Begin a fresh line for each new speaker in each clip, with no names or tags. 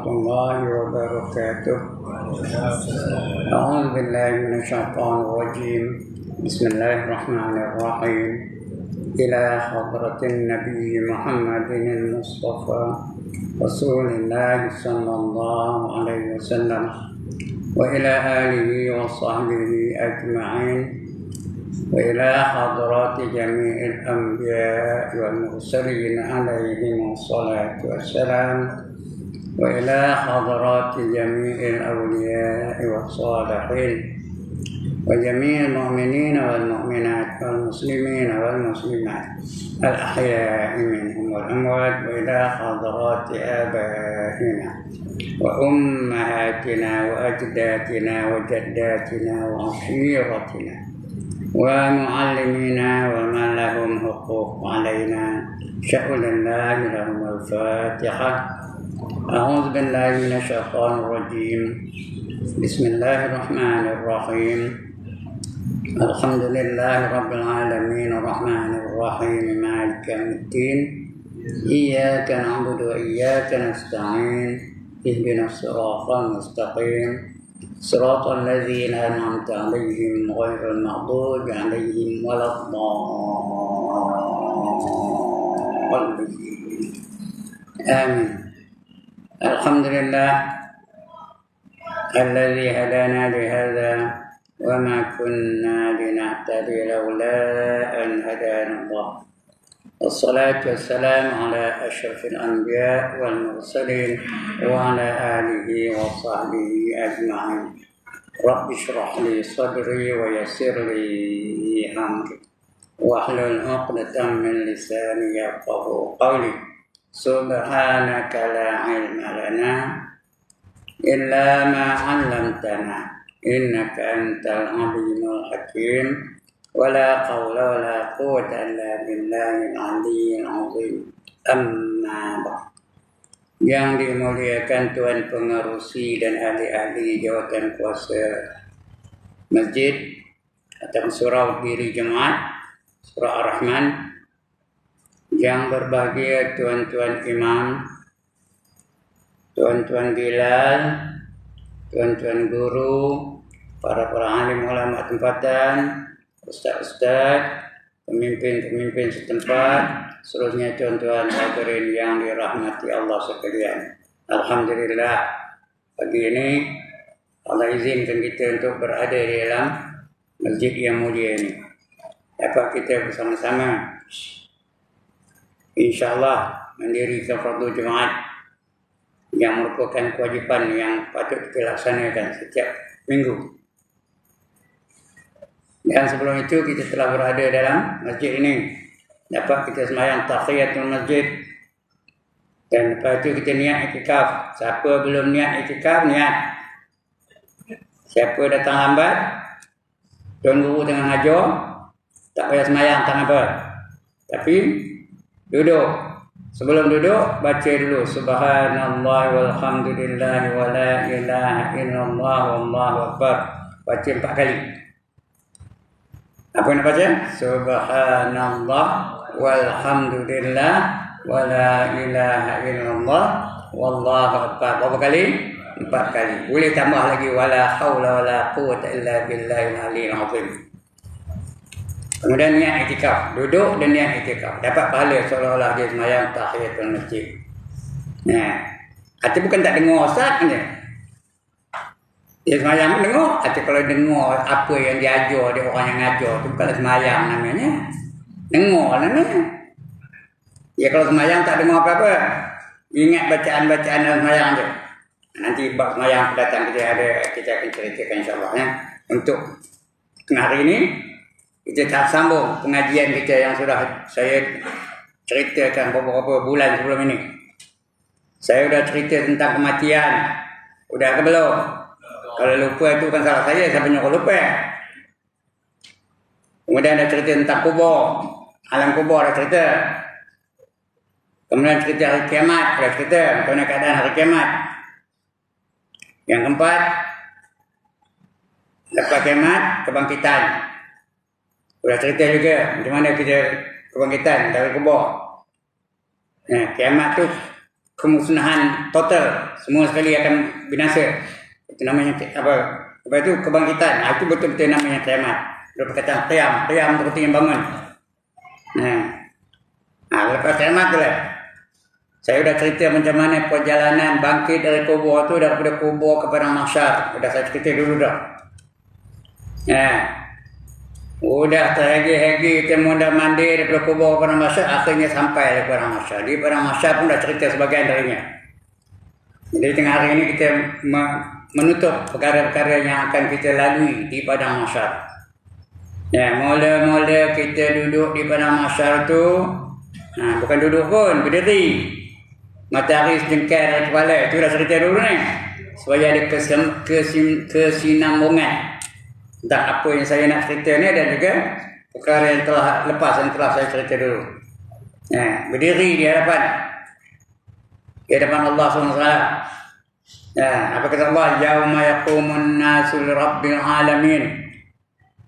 الله وبركاته. أعوذ بالله من الشيطان الرجيم. بسم الله الرحمن الرحيم. إلى حضرة النبي محمد المصطفى رسول الله صلى الله عليه وسلم وإلى آله وصحبه أجمعين وإلى حضرات جميع الأنبياء والمرسلين عليهم الصلاة والسلام وإلى حضرات جميع الأولياء والصالحين وجميع المؤمنين والمؤمنات والمسلمين والمسلمات الأحياء منهم والأموات وإلى حضرات آبائنا وأمهاتنا وأجدادنا وجداتنا وعشيرتنا ومعلمينا ومن لهم حقوق علينا شأن الله لهم الفاتحة. أعوذ بالله من الشيطان الرجيم. بسم الله الرحمن الرحيم. الحمد لله رب العالمين الرحمن الرحيم مالك يوم الدين إياك نعبد وإياك نستعين اهدنا الصراط المستقيم صراط الذين أنعمت عليهم غير المغضوب عليهم ولا الضالين. آمين. الحمد لله الذي هدانا لهذا وما كنا لنهتدي لولا أن هدانا الله. والصلاة والسلام على أشرف الأنبياء والمرسلين وعلى آله وصحبه أجمعين. رب اشرح لي صدري ويسر لي أمري واحلل عقدة من لساني يفقهوا قولي. سبحانك لا علم لنا إلا ما علمتنا إنك أنت العليم الحكيم. ولا قول ولا قوة إلا بالله العلي العظيم. Amma ba'd. Yang dimuliakan Tuan Pengerusi dan ahli-ahli jawatan kuasa masjid atau surau diri jemaat surau Ar-Rahman, yang berbahagia tuan-tuan imam, tuan-tuan Bilal, tuan-tuan guru, para alim ulama tempatan, ustaz-ustaz, pemimpin-pemimpin setempat, seluruhnya tuan-tuan hadirin yang dirahmati Allah sekalian. Alhamdulillah, pagi ini Allah izinkan kita untuk berada di dalam masjid yang mulia ini. Dapat kita bersama-sama insya-Allah mendirikan fardu Jumaat yang merupakan kewajipan yang patut kita laksanakan setiap minggu. Dan sebelum itu kita telah berada dalam masjid ini. Dapat kita sembahyang tahiyatul masjid. Dan lepas itu kita niat iktikaf. Siapa belum niat iktikaf, niat. Siapa datang lambat, tuan guru tengah ajar, tak payah sembahyang, tak apa. Tapi duduk. Sebelum duduk, baca dulu subhanallah walhamdulillah wa la ilaha illallah wallahu akbar. Baca 4 kali. Apa nak baca? Subhanallah walhamdulillah wa la ilaha illallah wallahu akbar. Berapa kali? 4 kali. Boleh tambah lagi wala haula wala quwwata illa billahil aliyyil azim. Kemudian niat iktikaf, duduk dan niat iktikaf. Dapat pahala seolah-olah dia sembahyang tahiyatul masjid. Nah, hati bukan tak dengar ustaz ni. Dia sembahyang pun dengar. Hati kalau dengar apa yang diajar dia orang yang ngajar tu bukan sembahyang namanya. Dengar namanya. Ya kalau sembahyang tak dengar apa-apa. Ingat bacaan-bacaan dalam sembahyang je. Nanti bab sembahyang datang kita akan ceritakan insya-Allah ya. Untuk hari ini kita sambung pengajian kita yang sudah saya ceritakan beberapa bulan sebelum ini. Saya sudah cerita tentang kematian. Sudah ke belum? Kalau lupa itu kan salah saya, siapa nyuruh lupa. Kemudian ada cerita tentang kubur. Alam kubur ada cerita. Kemudian cerita hari kiamat ada cerita. Bagaimana keadaan hari kiamat. Yang keempat, lepas kiamat, kebangkitan. Sudah cerita juga macam mana kita kebangkitan dari kubur. Kiamat tu kemusnahan total, semua sekali akan binasa. Itu namanya apa itu kebangkitan. Itu betul-betul namanya kiamat. Dia berkata qiyam itu artinya bangun. Lepas kiamat tu lah. Saya sudah cerita macam mana perjalanan bangkit dari kubur tu, daripada kubur kepada mahsyar. Sudah saya cerita dulu dah. Udah terhegi-hegi kita munda mandi daripada kubur kepada mahsyar, akhirnya sampai kepada mahsyar. Di padang mahsyar pun dah cerita sebagian darinya. Jadi tengah hari ini kita menutup perkara-perkara yang akan kita lalui di padang mahsyar. Mula-mula kita duduk di padang mahsyar tu, bukan duduk pun, berdiri. Matahari sejengkal dari kepala. Itu dah cerita dulu ni. Supaya ada kesinambungan. Tentang apa yang saya nak cerita ni dan juga perkara yang telah lepas, yang telah saya cerita dulu. Berdiri di hadapan Allah SWT. Apa kata Allah? Yauma yaqumun nasu li rabbil alamin.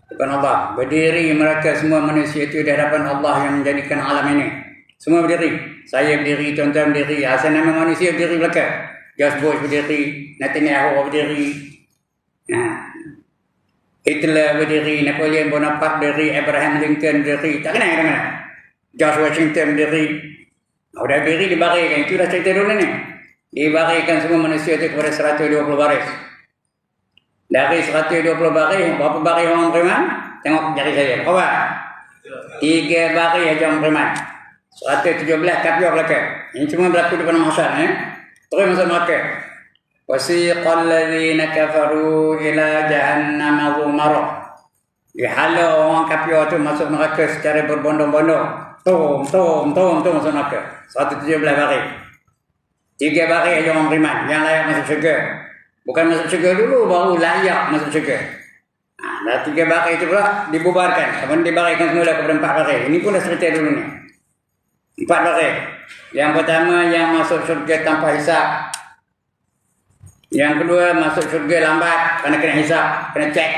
Depan Allah. Berdiri mereka semua manusia itu di hadapan Allah yang menjadikan alam ini. Semua berdiri. Saya berdiri, tuan-tuan berdiri. Asal nama manusia berdiri belakang. George Bush berdiri. Netanyahu berdiri. Hitler berdiri. Napoleon Bonaparte berdiri. Abraham Lincoln berdiri. Tak kenal dengan George Washington berdiri. Sudah berdiri dibarikan. Itu dah cerita dulu ni. Dibarikan semua manusia itu kepada 120 baris. Dari 120 baris, berapa baris orang beriman? Tengok jari saya. Berapa? 3 baris aja orang beriman. 117 kafir belaka. Ini semua berlaku di padang mahsyar. Terus masuk neraka. Wasiqal ladzina kafaru ila jahannam zumara. Dihalau orang kafir itu masuk neraka secara berbondong-bondong. Tom masuk neraka. 117 baris. 3 baris aja orang beriman yang layak masuk syurga. Bukan masuk syurga dulu, baru layak masuk syurga. Dah 3 baris itu pula dibubarkan. Kemudian dibarikan semula kepada 4 baris. Ini pun dah cerita dulu ni. 4 baris. Yang pertama yang masuk syurga tanpa hisab. Yang kedua masuk syurga lambat kerana kena hisab, kena cek.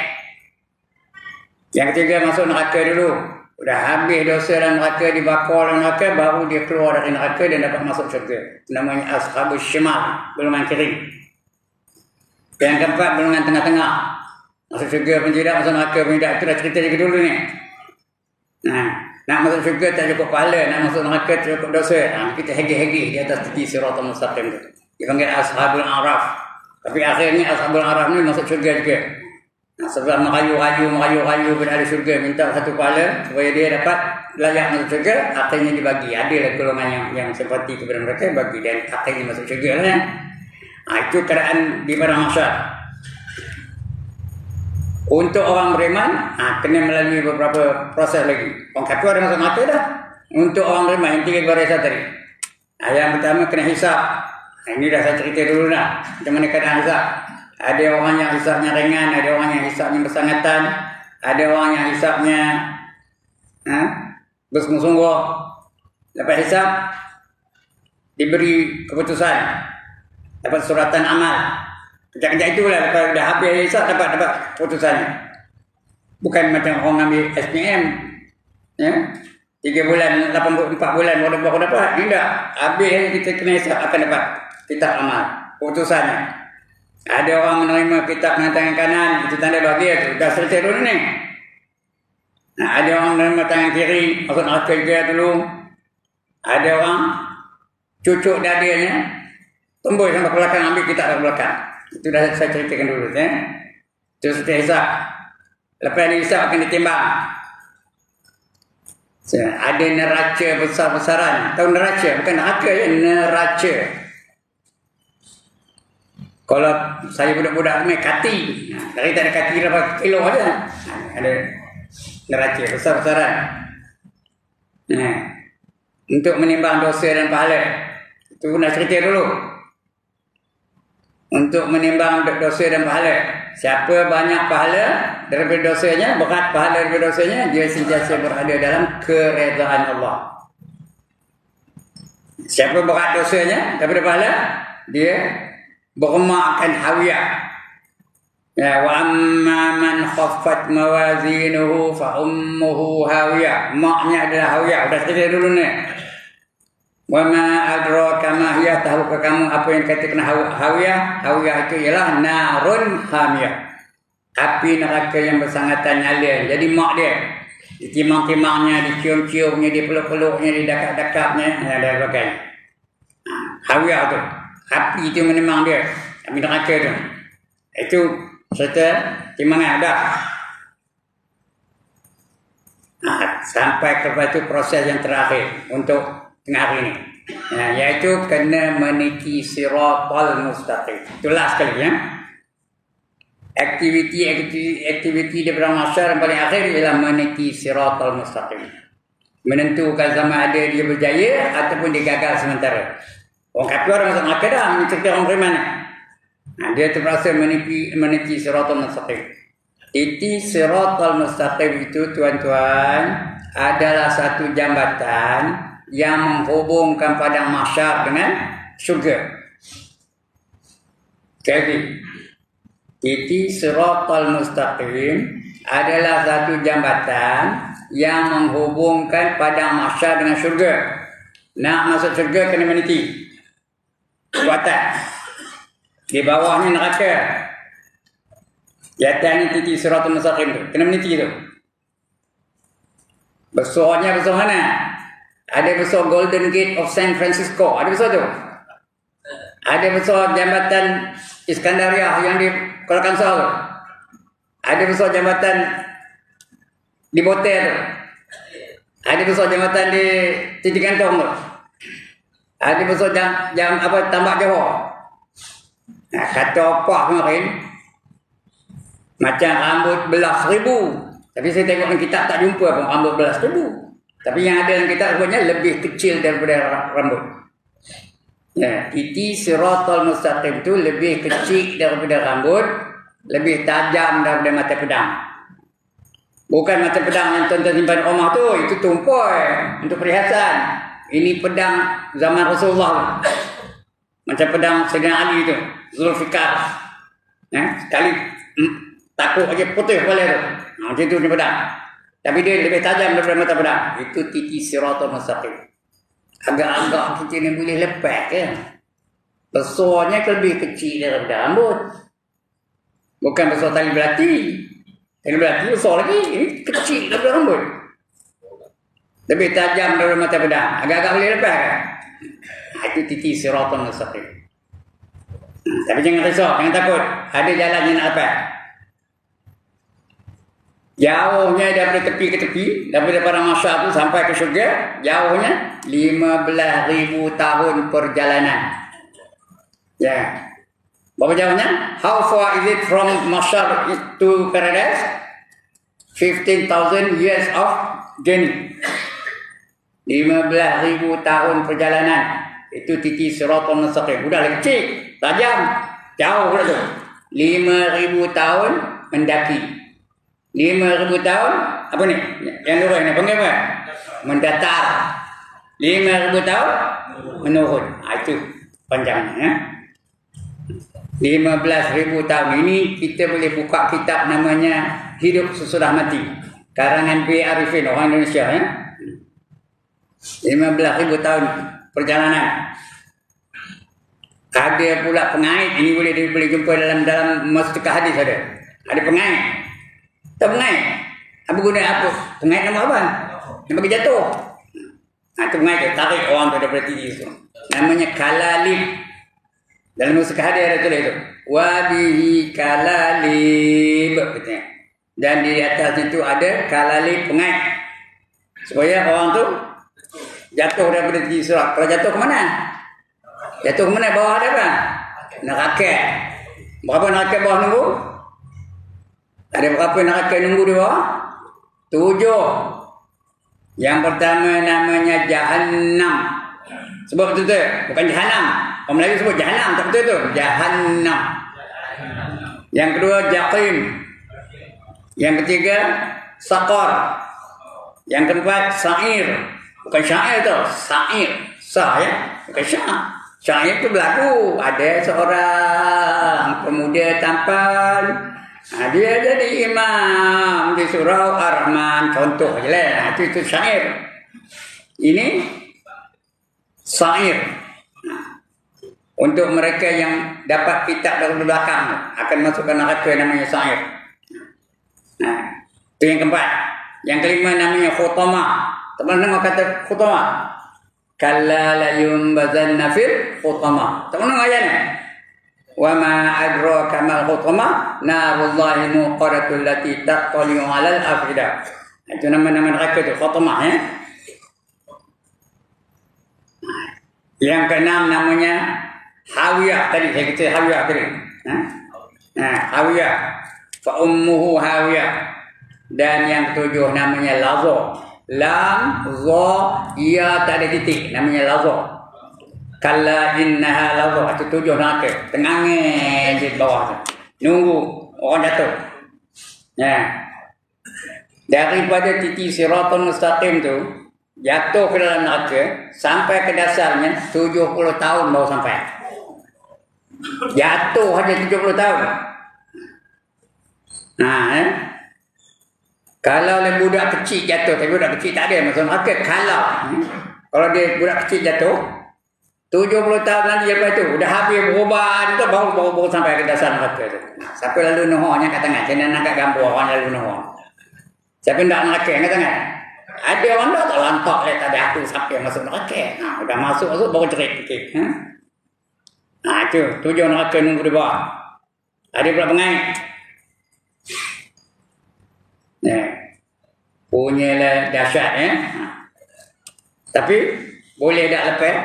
Yang ketiga masuk neraka dulu. Sudah habis dosa dalam neraka, dibakar dalam neraka, baru dia keluar dari neraka dan dapat masuk syurga. Namanya ashabus syimal, golongan kiri. Yang keempat golongan tengah-tengah. Masuk syurga pun tidak, masuk neraka pun tidak. Itu dah cerita lagi dulu ni. Nak masuk syurga tak cukup pahala, nak masuk neraka tak cukup dosa. Kita hegi-hegi di atas tepi siratal mustaqim tu. Dipanggil ashabul araf. Tapi akhirnya ashabul araf ni masuk syurga juga. Sebab merayu-rayu pada ahli syurga, minta satu pahala supaya dia dapat layak masuk syurga. Akhirnya dibagi. Adalah golongan yang simpati kepada mereka, bagi dan akhirnya masuk syurga lah. Itu keadaan di padang mahsyar. Untuk orang beriman, kena melalui beberapa proses lagi. Orang kafir ada masuk neraka dah. Untuk orang beriman, yang 3 barisan tadi. Yang pertama kena hisab. Ini dah saya cerita dulu dah. Macam mana keadaan hisab. Ada orang yang hisabnya ringan, ada orang yang hisabnya bersangatan, ada orang yang hisabnya bersungguh-sungguh. Lepas hisab, diberi keputusan. Dapat suratan amal. Kejap-kejap itulah lepas dah habis hisab dapat keputusannya. Bukan macam orang ambil SPM. 3 bulan, 84 bulan baru dapat. Tidak. Habis kita kena hisab akan dapat kitab amal. Keputusannya. Ada orang menerima kitab dengan tangan kanan, itu tanda bahagia tu. Dah selesai dulu ni. Ada orang menerima tangan kiri, masuk neraka juga dulu. Ada orang cucuk dadanya, tembus sampai ke belakang, ambil kitab ke belakang. Itu dah saya ceritakan dulu. Terus kita hisap. Lepas dihisap akan ditimbang. Ada neraca besar-besaran. Tahu neraca? Bukan neraka ya, neraca. Kalau saya budak-budak ni kati. Dari tak ada kati berapa kilo aja. Ada neraca besar-besaran. Untuk menimbang dosa dan pahala. Itu pun dah cerita dulu. Untuk menimbang dosa dan pahala. Siapa banyak pahala daripada dosanya, berat pahala daripada dosanya, dia sentiasa berada dalam keredaan Allah. Siapa berat dosanya daripada pahala, dia bermakkan hawiyah. Wa amma man khaffat mawazinuhu fa ummuhu hawiyah. Maknya adalah hawiyah. Sudah cerita dulu ni. Wa ma adraka ma hiya, tahukah kamu apa yang dikatakan hawiyah? Hawiyah itu ialah narun hamiyah. Api neraka yang bersangatan nyala. Jadi mak dia ditimang-timangnya, dicium-ciumnya, dipeluk-peluknya, didakap-dakapnya, dan sebagainya. Hawiyah tu. Api itu menimang dia. Api neraka tu. Itu serta timangan dah. Sampai kepada itu proses yang terakhir untuk tengah hari ini. Iaitu kena meniti siratal mustaqim. Itulah sekali ya. Aktiviti daripada masyarakat yang paling akhir ialah meniti siratal mustaqim. Menentukan sama ada dia berjaya ataupun dia gagal sementara. Orang kafir orang masuk neraka dah, mencerita orang beriman. Dia terpaksa meniti siratal mustaqim. Titi siratal mustaqim itu tuan-tuan adalah satu jambatan yang menghubungkan padang mahsyar dengan syurga. Jadi, titi siratal mustaqim adalah satu jambatan yang menghubungkan padang mahsyar dengan syurga. Nak masuk syurga kena meniti. Kuatan. Di bawahnya neraka. Di atasnya titi siratal mustaqim tu. Kena meniti tu. Besarnya besar mana? Ada besar Golden Gate of San Francisco. Ada besar tu. Ada besar jambatan Iskandariah yang di Kuala Kangsar tu. Ada besar jambatan di Botel tu. Ada besar jambatan di Titi Kantong tu. Ada besar Tambak Johor. Kata apa kemarin? Macam rambut belas ribu. Tapi saya tengok dalam kitab tak jumpa pun rambut belas ribu. Tapi yang ada dalam kitab sebenarnya lebih kecil daripada rambut. Titi siratal mustaqim itu lebih kecil daripada rambut, lebih tajam daripada mata pedang. Bukan mata pedang yang tuan-tuan simpan rumah tu, itu tumpai untuk perhiasan. Ini pedang zaman Rasulullah. Macam pedang Sayyidina Ali tu, Zulfikar. Sekali takut aja putih kepala tu. Macam tu ni pedang. Tapi dia lebih tajam daripada mata pedang. Itu titi siratal mustaqim. Agak-agak kita ni boleh lepas ke? Besarnya lebih kecil daripada rambut. Bukan besar tali belati. Tali belati besar lagi. Ini kecil daripada rambut. Lebih tajam daripada mata pedang. Agak-agak boleh lepas ke? Itu titi siratal mustaqim. Tapi jangan risau, jangan takut. Ada jalan yang nak dapat. Jauhnya daripada tepi ke tepi, daripada padang mahsyar tu sampai ke syurga, jauhnya 15,000 tahun perjalanan. Berapa jauhnya? How far is it from mahsyar to paradise? 15,000 years of journey. 15,000 tahun perjalanan. Itu titi siratal mustaqim. Udahlah kecil, tajam, jauh dah tu. 5,000 tahun mendaki. 5,000 tahun, apa ni? Yang lurus ni, panggil apa? Mendatar. 5,000 tahun, menurun. Itu panjangnya. 15,000 tahun ini, kita boleh buka kitab namanya Hidup Sesudah Mati. Karangan B. Arifin, orang Indonesia. 15,000 tahun perjalanan. Ada pula pengait. Ini boleh jumpa dalam Mustaqah hadis ada. Ada pengait. Tak pengait. Apa guna apa? Pengait nama apa? Yang bagi jatuh. Itu pengait tu. Tarik orang tu daripada tinggi tu. Namanya kalalib. Dalam Mustaqah hadis ada tulis tu. Wabihi kalalib. Dan di atas itu ada kalalib pengait. Supaya orang tu jatuh daripada tinggi surat. Kalau jatuh ke mana? Jatuh ke mana? Bawah ada apa? Neraka. Berapa neraka bawah nunggu? Ada berapa neraka nunggu di bawah? 7. Yang pertama namanya Jahannam. Sebab betul-betul. Bukan Jahannam. Orang Melayu sebut Jahannam. Tak betul-betul. Jahannam. Yang kedua Jaqim. Yang ketiga Saqar. Yang keempat Sa'ir. Bukan syair tu, sa'ir. Sah ya, bukan syair. Syair tu berlaku. Ada seorang pemuda tampan. Dia jadi imam di surau Ar-Rahman. Contoh je lah. Itu syair. Ini Sa'ir. Untuk mereka yang dapat kitab dari belakang akan masuk ke neraka yang namanya sa'ir. Itu yang keempat. Yang kelima namanya khutamah. Teman dengar kata khutamah? Kalla la yumbazanna fil khutamah. Teman dengar ayatnya? Wa ma adraka mal khutamah narullahi muqadatul lati tattali'u 'alal afidah. Itu nama-nama neraka tu khutamah ya. Yang keenam namanya hawiyah. Tadi saya kata hawiyah tadi. Hawiyah. Fa ummuhu hawiyah. Dan yang ketujuh namanya lazo. Lam, zo, ia tak ada titik. Namanya lazo. Kalla innaha lazo. Itu tujuh neraka. Tengangin di bawah tu. Nunggu orang jatuh. Daripada titik siratul mustaqim tu, jatuh ke dalam neraka, sampai ke dasarnya 70 tahun baru sampai. Jatuh aja 70 tahun. Kalau le budak kecil jatuh, tapi budak kecil tak ada masuk neraka. Kalau dia budak kecil jatuh 70 tahun nanti lepas tu dah habis berubat tu baru sampai ke dasar neraka tu. Siapa lalu nuhurnya kat tangan? Saya nak gambar orang lalu nuhur. Siapa nak neraka kat tangan? Ada orang tak lantak le tak ada aku sampai masuk neraka. Dah masuk baru cerit sikit. Itu tujuan neraka nunggu di bawah. Ada pula pengaik. Punyalah dahsyat Tapi boleh tak lepas?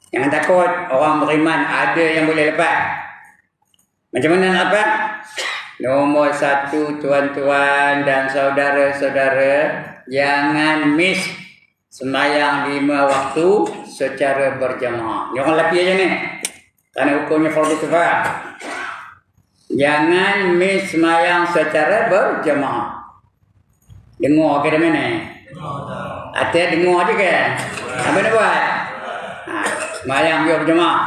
Jangan takut, orang beriman ada yang boleh lepas. Macam mana nak lepas? Nombor satu, tuan-tuan dan saudara-saudara, jangan miss sembahyang 5 waktu secara berjamaah. Ni orang lelaki aja ni. Kerana hukumnya fardu kifayah. Jangan miss sembahyang secara berjamaah. Dengar ke mana? Hati dengar je ke? Apa nak buat? Sembahyang biar berjamaah.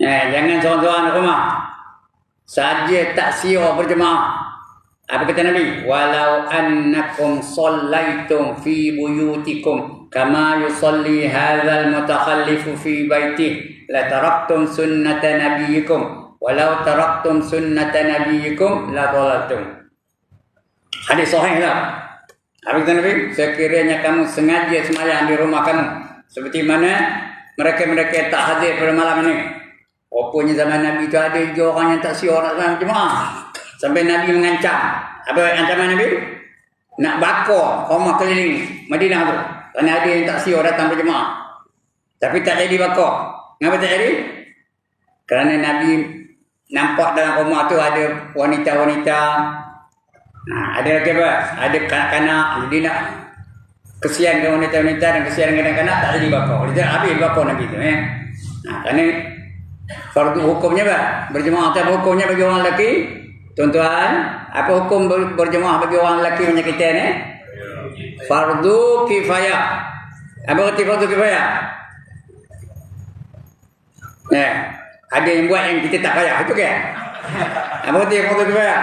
Jangan seorang-seorang di rumah. Saja tak siar berjemaah. Apa kata Nabi? Walau annakum sallaitum fi buyutikum kama yusalli hadzal mutakhallifu fi baitihi la taraktum sunnata nabiyikum walau taraktum sunnata nabiyikum la dhalaltum. Hadis sahih lah. Apa kata Nabi? Sekiranya kamu sengaja sembahyang di rumah kamu seperti mana mereka-mereka tak hadir pada malam ini. Rupanya zaman Nabi itu ada juga orang yang tak siar nak sembahyang berjemaah. Sampai Nabi mengancam. Apa ancaman Nabi? Nak bakar rumah keliling Madinah tu. Kerana ada yang tak siar datang berjemaah. Tapi tak jadi bakar. Kenapa tak jadi? Kerana Nabi nampak dalam rumah tu ada wanita-wanita. Ada lagi apa? Ada kanak-kanak. Jadi nak kesian ke wanita-wanita dan kesian ke kanak-kanak tak jadi bakar. Dia tak habis bakar Nabi tu. Kerana fardu hukumnya apa? Berjemaah apa hukumnya bagi orang lelaki? Tuan-tuan, apa hukum berjemaah bagi orang lelaki macam kita ni? Fardu kifayah. Apa arti fardu kifayah? Ada yang buat yang kita tak payah, itu kan? Apa arti fardu kifayah?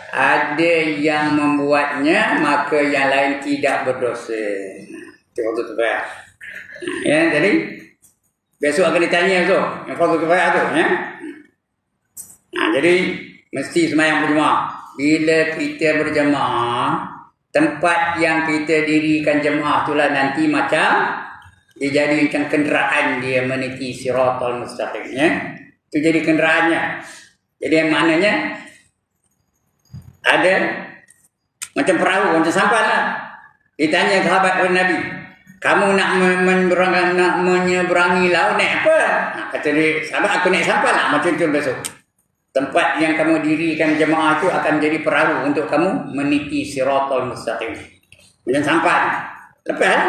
Ada yang membuatnya, maka yang lain tidak berdosa. Itu fardu kifayah. Jadi besok akan ditanya tu, yang fardu kifayah tu, jadi mesti sembahyang berjemaah. Bila kita berjemaah, tempat yang kita dirikan jemaah itulah nanti macam dia jadi macam kenderaan dia meniti siratal mustaqim. Itu jadi kenderaannya. Jadi yang maknanya ada macam perahu, macam sampan lah. Ditanya sahabat Nabi, kamu nak menyeberangi laut naik apa? Kata dia, sahabat aku naik sampan lah. Macam tu besok. Tempat yang kamu dirikan jemaah itu akan jadi perahu untuk kamu meniti siratal mustaqim. Macam sampan. Lepas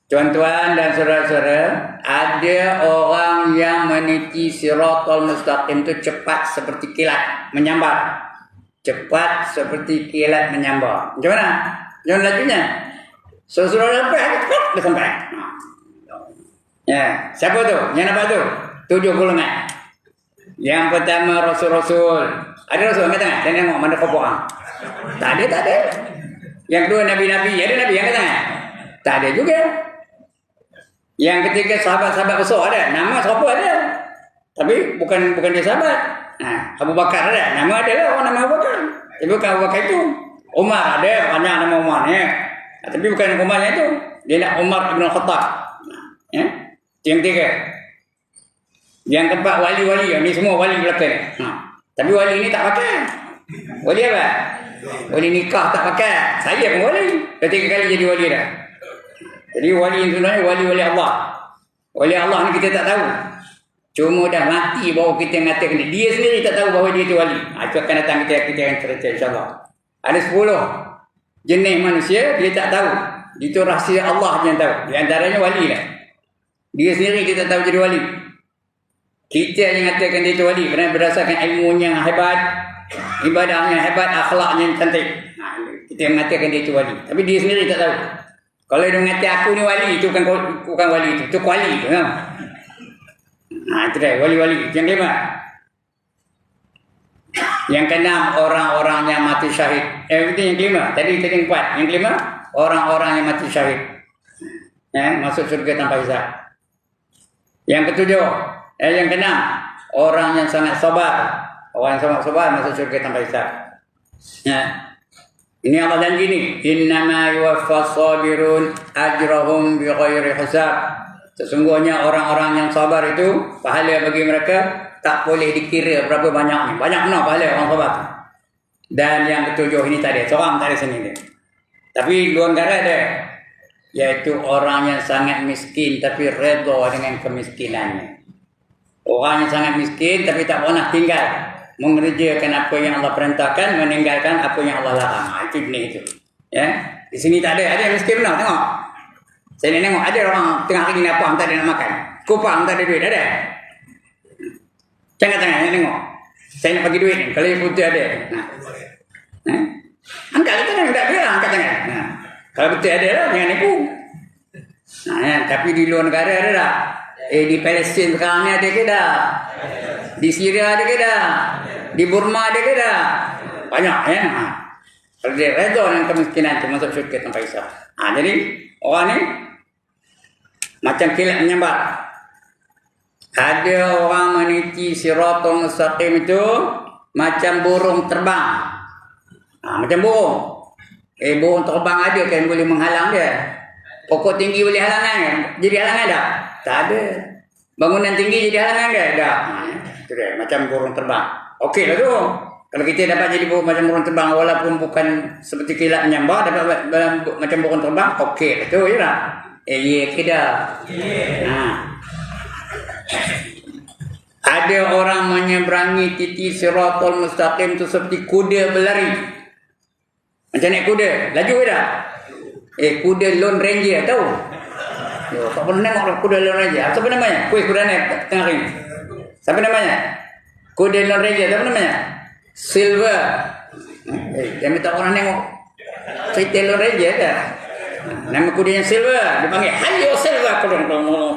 tuan-tuan dan saudara-saudara, ada orang yang meniti siratal mustaqim itu cepat seperti kilat menyambar. Cepat seperti kilat menyambar. Macam mana? Jangan lajunya. Sudah lepas, dah sampai. Siapa tu? Yang nampak tu? 7 golongan. Yang pertama Rasul-Rasul. Ada Rasul yang kata, saya tengok mana kau buang. Tak ada. Yang kedua Nabi-Nabi. Ada Nabi yang kata, tak ada juga. Yang ketiga sahabat-sahabat besar ada. Nama siapa ada. Tapi bukan dia sahabat. Abu Bakar ada. Nama ada lah orang nama Abu Bakar. Tapi bukan Abu Bakar itu. Umar ada. Banyak nama Umar. Tapi bukan Umarnya itu. Dia nak Umar Ibn Khattab. Yang ketiga. Yang keempat wali-wali. Ini semua wali belakang. Tapi wali ini tak pakai. Wali apa? Wali nikah tak pakai. Saya pun wali. Ketiga kali jadi wali dah. Jadi wali yang sebenarnya wali-wali Allah. Wali Allah ni kita tak tahu. Cuma dah mati baru kita mengatakan dia. Dia sendiri tak tahu bahawa dia itu wali. Itu akan datang kita akan cerita insyaAllah. Ada 10 jenis manusia dia tak tahu. Itu rahsia Allah yang tahu. Di antaranya wali lah. Dia sendiri dia tak tahu jadi wali. Kita yang mengatakan dia itu wali kerana berdasarkan ilmunya yang hebat, ibadahnya hebat, akhlaknya yang cantik. Kita yang mengatakan dia itu wali. Tapi dia sendiri tak tahu. Kalau dia mengatakan aku ni wali, itu bukan wali itu kuali itu. Itu dah wali-wali. Yang kelima. Yang keenam orang-orang yang mati syahid. Itu yang kelima. Tadi 4. Yang kelima orang-orang yang mati syahid. Masuk surga tanpa hisab. Yang ketujuh. Yang keenam orang yang sangat sabar. Orang yang sangat sabar masuk surga tanpa hisab. Ini Allah janji ni. Innama yuwaffas sabirun ajrahum bighairi hisab. Sesungguhnya orang-orang yang sabar itu pahala bagi mereka tak boleh dikira berapa banyaknya. Banyak benar pahala orang sabar tu. Dan yang ketujuh ini tak ada. Seorang tak ada sini dia. Tapi luar negara ada. Iaitu orang yang sangat miskin tapi redha dengan kemiskinannya. Orang yang sangat miskin tapi tak pernah tinggal. Mengerjakan apa yang Allah perintahkan, meninggalkan apa yang Allah larang. Itu jenis itu. Di sini tak ada. Ada yang miskin benar, tengok. Saya tengok ada orang tengah hari ni apa, tak ada nak makan. Kupang tak ada duit, ada. Jangan tengok, tengok. Saya nak bagi duit ni, kalau yang putih ada. Angkat tangan, tak ada, angkat tangan. Kalau betul ada lah, jangan nipu. Tapi di luar negara ada tak? Di Palestin sekarang ni ada ke dah? Di Syria ada ke dah? Di Burma ada ke dah? Banyak ya. Kalau dia redha dengan kemiskinan tu masuk syurga tanpa hisab. Jadi orang ni macam kilat menyambar. Ada orang meniti siratul mustaqim itu macam burung terbang. Macam burung. Burung terbang ada kan boleh menghalang dia. Pokok tinggi boleh halangan. Jadi halangan tak? Tak ada. Bangunan tinggi jadi halangan dia? Tak. Itu dia. Macam burung terbang. Okey lah tu. Kalau kita dapat jadi macam burung terbang walaupun bukan seperti kilat menyambar, dapat macam burung terbang, okey lah tu. Ya tak? Ya ke dah? Ada orang menyeberangi titik siratul mustaqim tu seperti kuda berlari. Macam naik kuda. Laju ke dah? Kuda Lone Ranger tahu? Tak pernah tengok kuda Lone Ranger. Siapa namanya? Kuis kuda naik tengah hari ni. Siapa namanya? Kuda Lone Ranger. Siapa namanya? Silver. Dia minta orang tengok cerita Lone Ranger dah. Nama kudanya Silver. Dia panggil Hayo Silver.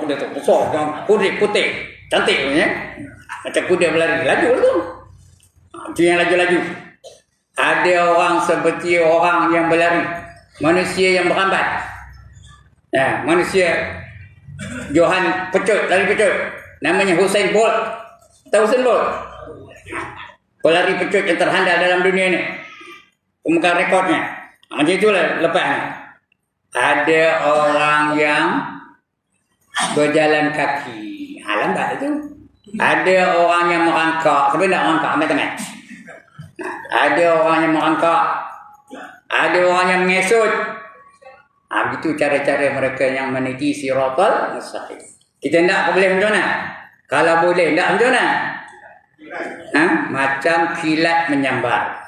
Kuda tu besar. Putih. Cantik punya. Macam kuda berlari. Laju lah tu. Itu yang laju-laju. Ada orang seperti orang yang berlari. Manusia yang berambat. Manusia Johan pecut, lari pecut. Namanya Usain Bolt. Tahu Usain Bolt? Pelari pecut yang terhandal dalam dunia ni. Pemegang rekodnya. Macam itulah lepas ni. Ada orang yang berjalan kaki. Lambat itu. Ada orang yang merangkak. Siapa nak merangkak? Ambil tangan. Ada orang yang merangkak. Ada orang yang mengesut. Begitu cara-cara mereka yang meniti siratal mustaqim. Kita nak boleh macam mana? Kalau boleh, tak macam mana? Macam kilat menyambar.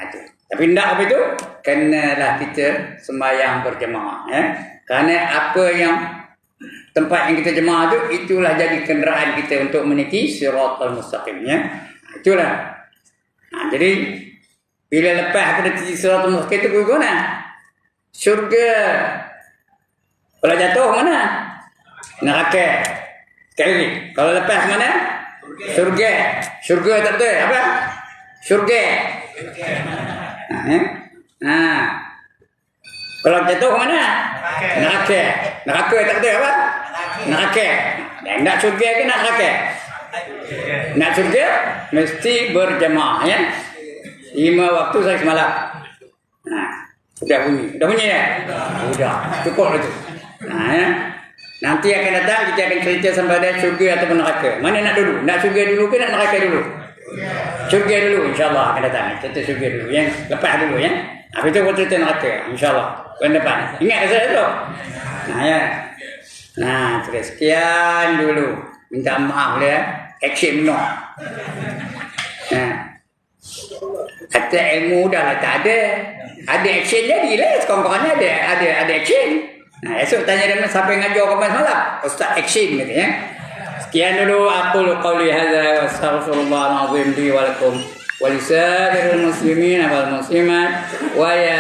Tapi tak apa itu? Kenalah kita sembahyang berjemaah. Kerana apa yang tempat yang kita jemaah tu, itulah jadi kenderaan kita untuk meniti siratal mustaqim. Itulah. Jadi bila lepas pada titik siratal mustaqim itu ke mana? Syurga. Kalau jatuh mana? Neraka. Sekali lagi. Kalau lepas mana? Syurga. Syurga tak betul. Apa? Syurga. Kalau jatuh mana? Neraka. Neraka tak betul. Apa? neraka. Dan nak syurga ke nak neraka? Nak syurga mesti berjemaah ya. 5 waktu saya semalam. Sudah bunyi ya? Sudah. Cukup itu. Ya. Nanti akan datang kita akan cerita sampai ada syurga ataupun neraka. Mana nak dulu? Nak syurga dulu ke nak neraka dulu? Syurga dulu insya-Allah akan datang. Cerita syurga dulu ya. Lepas dulu ya. Habis itu kita cerita neraka insya-Allah. Bulan depan. Ingat saya tu. Ya. Terus sekian dulu. Minta maaf ya. Action no. Kata ilmu dah lah tak ada. Ada action jadilah. Sekurang-kurangnya ada action. Esok tanya dia siapa yang ngajar kau semalam? Ustaz action gitu ya. Sekian dulu aqulu qawli hadza wa astaghfirullahal azim li wa lakum wa lisa'iril muslimin wal muslimat wa ya